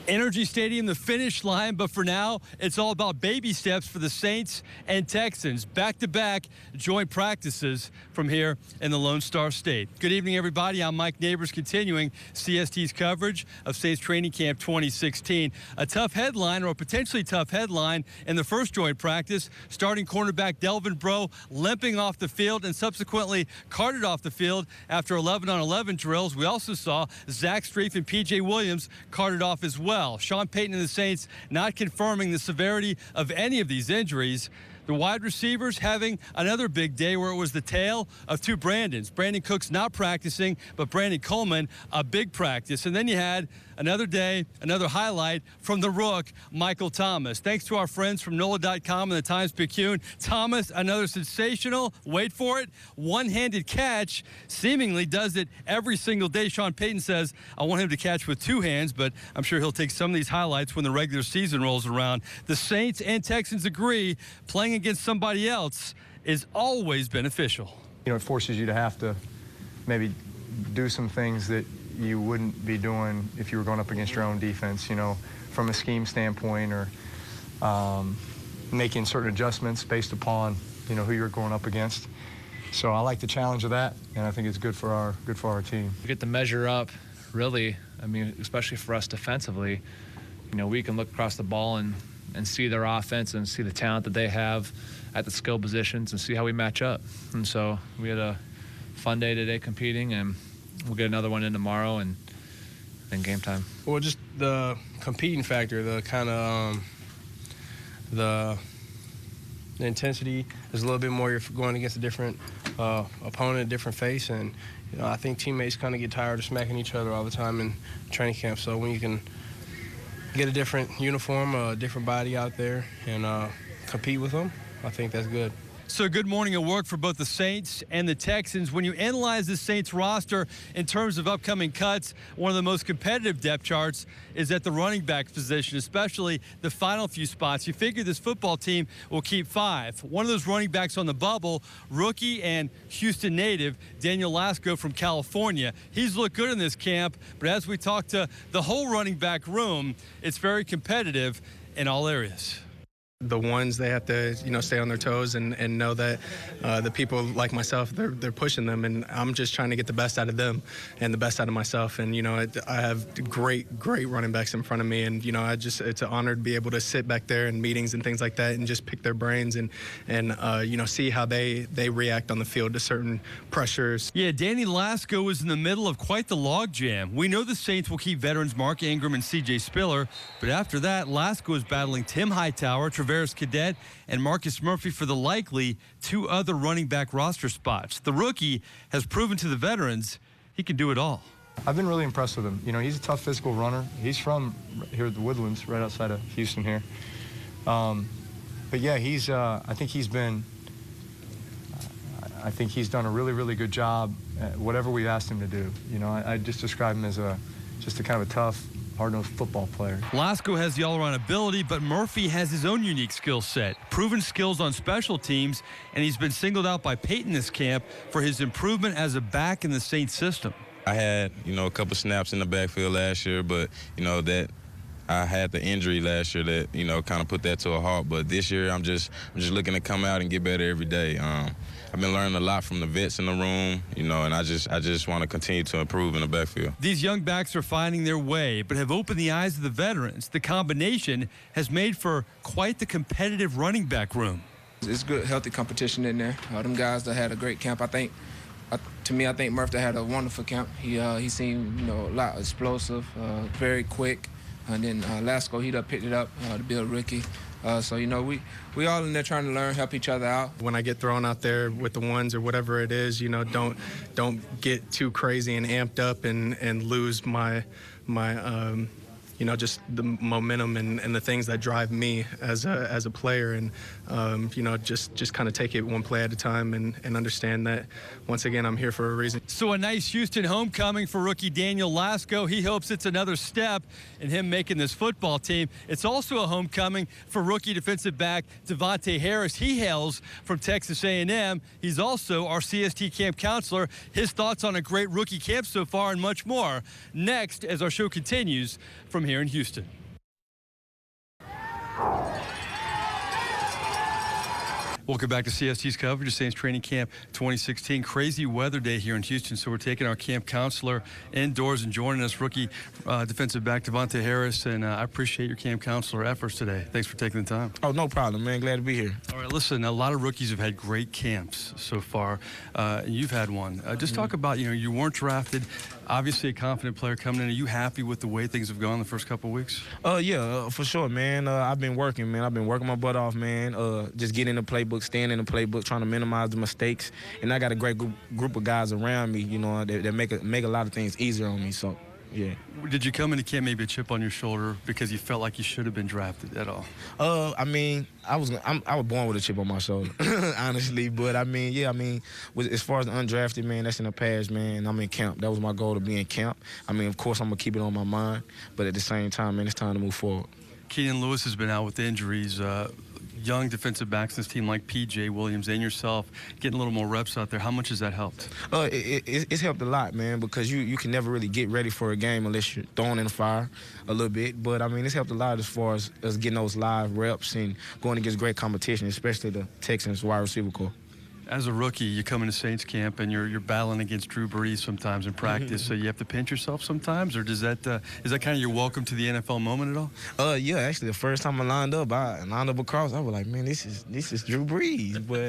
Energy Stadium, the finish line, but for now, it's all about baby steps for the Saints and Texans. Back-to-back joint practices from here in the Lone Star State. Good evening, everybody. I'm Mike Neighbors, continuing CST's coverage of Saints Training Camp 2016. A tough headline, or a potentially tough headline, in the first joint practice. Starting cornerback Delvin Breaux limping off the field and subsequently carted off the field after 11-on-11 drills. We also saw Zach Strief and P.J. Williams carted off as well. Sean Payton and the Saints not confirming the severity of any of these injuries. The wide receivers having another big day where it was the tale of two Brandons. Brandon Cooks not practicing, but Brandon Coleman, a big practice. And then you had another day, another highlight from the Rook, Michael Thomas. Thanks to our friends from NOLA.com and the Times-Picayune. Thomas, another sensational, wait for it, one-handed catch. Seemingly does it every single day. Sean Payton says, I want him to catch with two hands, but I'm sure he'll take some of these highlights when the regular season rolls around. The Saints and Texans agree playing against somebody else is always beneficial. You know, it forces you to have to maybe do some things that you wouldn't be doing if you were going up against your own defense, you know, from a scheme standpoint, or making certain adjustments based upon, you know, who you're going up against. So I like the challenge of that, and I think it's good for our team. You get to measure up, really. I mean, especially for us defensively. You know, we can look across the ball and see their offense and see the talent that they have at the skill positions and see how we match up. And so we had a fun day today competing, and we'll get another one in tomorrow and then game time. Well, just the competing factor, the kind of the intensity is a little bit more. You're going against a different opponent, a different face, and you know, I think teammates kind of get tired of smacking each other all the time in training camp. So when you can get a different uniform, a different body out there, and compete with them, I think that's good. So good morning at work for both the Saints and the Texans. When you analyze the Saints roster in terms of upcoming cuts, one of the most competitive depth charts is at the running back position, especially the final few spots. You figure this football team will keep 5. One of those running backs on the bubble, rookie and Houston native, Daniel Lasco from California. He's looked good in this camp, but as we talk to the whole running back room, it's very competitive in all areas. The ones, they have to, you know, stay on their toes and know that the people like myself, they're pushing them, and I'm just trying to get the best out of them and the best out of myself. And, you know, I have great running backs in front of me, and, you know, it's an honor to be able to sit back there in meetings and things like that and just pick their brains and you know, see how they react on the field to certain pressures. Yeah, Danny Lasco was in the middle of quite the logjam. We know the Saints will keep veterans Mark Ingram and C.J. Spiller, but after that, Lasco is battling Tim Hightower, Traveris Cadet, and Marcus Murphy for the likely 2 other running back roster spots. The rookie has proven to the veterans he can do it all. I've been really impressed with him. You know, he's a tough physical runner. He's from here at the Woodlands, right outside of Houston here. But yeah, I think he's done a really good job at whatever we've asked him to do. You know, I just describe him as just a kind of a tough, hard-nosed football player. Lasco has the all-around ability, but Murphy has his own unique skill set, proven skills on special teams, and he's been singled out by Payton this camp for his improvement as a back in the Saints system. I had, you know, a couple snaps in the backfield last year, but, you know, that I had the injury last year that, you know, kind of put that to a halt. But this year, I'm just looking to come out and get better every day. I've been learning a lot from the vets in the room, you know, and I just want to continue to improve in the backfield. These young backs are finding their way, but have opened the eyes of the veterans. The combination has made for quite the competitive running back room. It's good, healthy competition in there. Them guys that had a great camp, I think Murphy had a wonderful camp. He seemed, you know, a lot explosive, very quick. And then Lasco, he picked it up to be a rookie. So, you know, we all in there trying to learn, help each other out. When I get thrown out there with the ones or whatever it is, you know, don't get too crazy and amped up and lose my you know, just the momentum and the things that drive me as a player, and you know, just kind of take it one play at a time and understand that once again I'm here for a reason. So a nice Houston homecoming for rookie Daniel Lasco. He hopes it's another step in him making this football team. It's also a homecoming for rookie defensive back Devontae Harris. He hails from Texas A&M. He's also our CST camp counselor. His thoughts on a great rookie camp so far and much more next as our show continues from here in Houston. Welcome back to CST's coverage of Saints Training Camp 2016. Crazy weather day here in Houston, so we're taking our camp counselor indoors and joining us, rookie defensive back Devontae Harris, and I appreciate your camp counselor efforts today. Thanks for taking the time. Oh, no problem, man. Glad to be here. All right, listen, a lot of rookies have had great camps so far, and you've had one. Just talk about, you weren't drafted, obviously a confident player coming in. Are you happy with the way things have gone the first couple of weeks? Yeah, for sure, man. I've been working, man. I've been working my butt off, man. Just getting in the playbook, staying in the playbook, trying to minimize the mistakes. And I got a great group of guys around me, that make a lot of things easier on me. So, yeah. Did you come into camp maybe a chip on your shoulder because you felt like you should have been drafted at all? I was born with a chip on my shoulder, honestly. But as far as the undrafted, man, that's in the past, man. I'm in camp. That was my goal, to be in camp. Of course, I'm gonna keep it on my mind, but at the same time, man, it's time to move forward. Keenan Lewis has been out with injuries. Young defensive backs in this team like P.J. Williams and yourself getting a little more reps out there. How much has that helped? It's helped a lot, man, because you can never really get ready for a game unless you're thrown in the fire a little bit. But, it's helped a lot as far as us getting those live reps and going against great competition, especially the Texans wide receiver corps. As a rookie, you come into Saints camp and you're battling against Drew Brees sometimes in practice. So you have to pinch yourself sometimes, or is that kind of your welcome to the NFL moment at all? Yeah, actually, the first time I lined up across, I was like, man, this is Drew Brees. But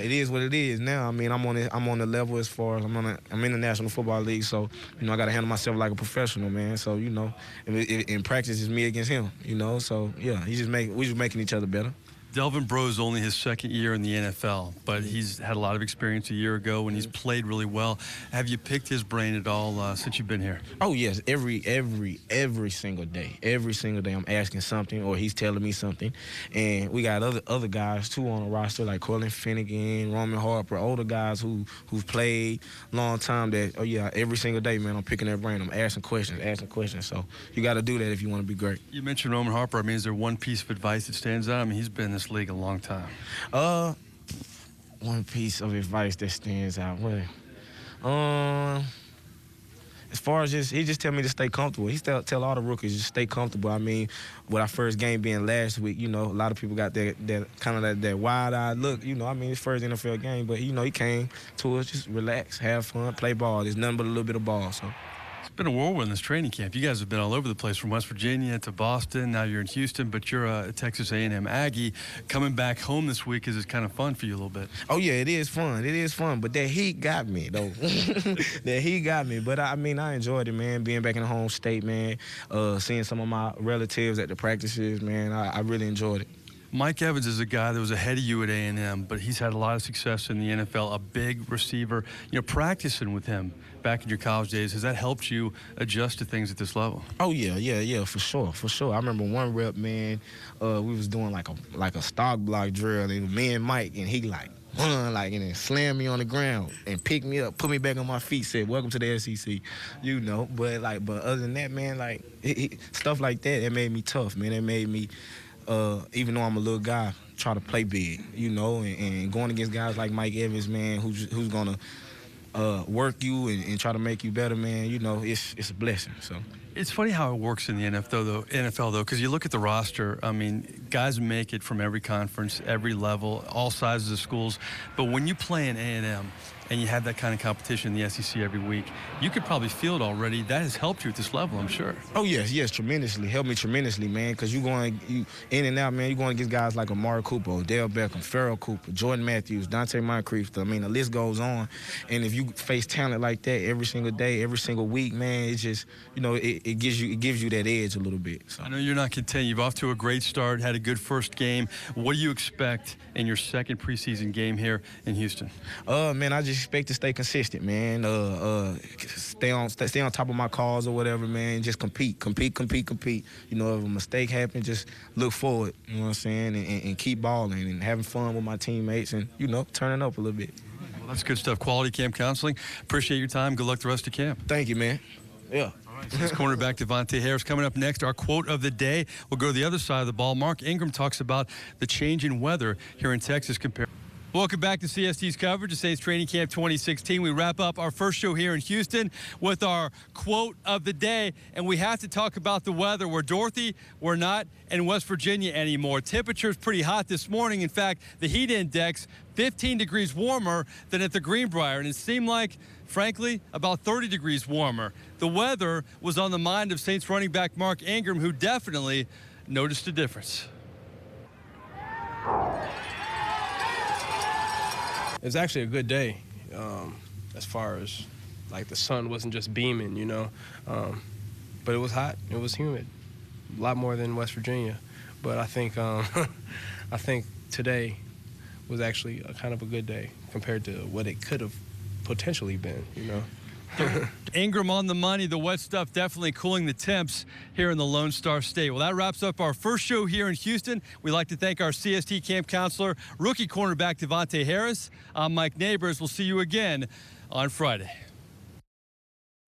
it is what it is now. I'm on the level as far as I'm in the National Football League, so I got to handle myself like a professional, man. So in practice, it's me against him. So yeah, we just making each other better. Delvin Breaux's only his second year in the NFL, but he's had a lot of experience a year ago and he's played really well. Have you picked his brain at all since you've been here? Oh, yes. Every single day. Every single day I'm asking something or he's telling me something. And we got other guys, too, on the roster, like Corlin Finnegan, Roman Harper, older guys who've played long time that, every single day, man, I'm picking their brain. I'm asking questions. So you got to do that if you want to be great. You mentioned Roman Harper. Is there one piece of advice that stands out? He's been in this league a long time. One piece of advice that stands out. As far as he just tell me to stay comfortable. He tell all the rookies just stay comfortable. With our first game being last week, a lot of people got that kind of that wide-eyed look. His first NFL game, but he came to us just relax, have fun, play ball. There's nothing but a little bit of ball. So. It's been a whirlwind this training camp. You guys have been all over the place, from West Virginia to Boston. Now you're in Houston, but you're a Texas A&M Aggie. Coming back home this week is kind of fun for you a little bit. Oh, yeah, it is fun. It is fun, but that heat got me, though. That heat got me. But, I enjoyed it, man, being back in the home state, man, seeing some of my relatives at the practices, man. I really enjoyed it. Mike Evans is a guy that was ahead of you at A&M, but he's had a lot of success in the NFL, a big receiver. Practicing with him back in your college days, has that helped you adjust to things at this level? Oh, yeah, for sure. I remember one rep, man, we was doing like a stock block drill, and me and Mike, and he and then slammed me on the ground and picked me up, put me back on my feet, said, "Welcome to the SEC," But other than that, man, stuff like that, it made me tough, man. It made me, even though I'm a little guy, try to play big, and going against guys like Mike Evans, man, who's gonna work you and try to make you better, man. It's a blessing. So. It's funny how it works in the NFL, though, because you look at the roster. Guys make it from every conference, every level, all sizes of schools. But when you play in A&M and you have that kind of competition in the SEC every week, you could probably feel it already. That has helped you at this level, I'm sure. Oh, yes, tremendously. Helped me tremendously, man, because you in and out, man. You're going against guys like Amari Cooper, Odell Beckham, Farrell Cooper, Jordan Matthews, Dante Moncrief. The list goes on. And if you face talent like that every single day, every single week, man, it's just, it gives you that edge a little bit. So. I know you're not content. You're off to a great start, had a good first game. What do you expect in your second preseason game here in Houston? Man, I just expect to stay consistent, man. Stay on top of my calls or whatever, man. Just compete. If a mistake happens, just look forward, you know what I'm saying, and keep balling and having fun with my teammates and, turning up a little bit. Well, that's good stuff. Quality camp counseling. Appreciate your time. Good luck the rest of camp. Thank you, man. Yeah. All right, so this cornerback Devontae Harris coming up next. Our quote of the day. We'll go to the other side of the ball. Mark Ingram talks about the change in weather here in Texas compared. Welcome back to CST's coverage of Saints Training Camp 2016. We wrap up our first show here in Houston with our quote of the day, and we have to talk about the weather. We're Dorothy, we're not in West Virginia anymore. Temperature's pretty hot this morning. In fact, the heat index 15 degrees warmer than at the Greenbrier, and it seemed like, frankly, about 30 degrees warmer. The weather was on the mind of Saints running back Mark Ingram, who definitely noticed a difference. It's actually a good day, as far as like the sun wasn't just beaming, you know, but it was hot, it was humid, a lot more than West Virginia. But I think I think today was actually a kind of a good day compared to what it could have potentially been, you know. Ingram on the money, the wet stuff definitely cooling the temps here in the Lone Star State. Well, that wraps up our first show here in Houston. We'd like to thank our CST camp counselor, rookie cornerback Devontae Harris. I'm Mike Neighbors. We'll see you again on Friday.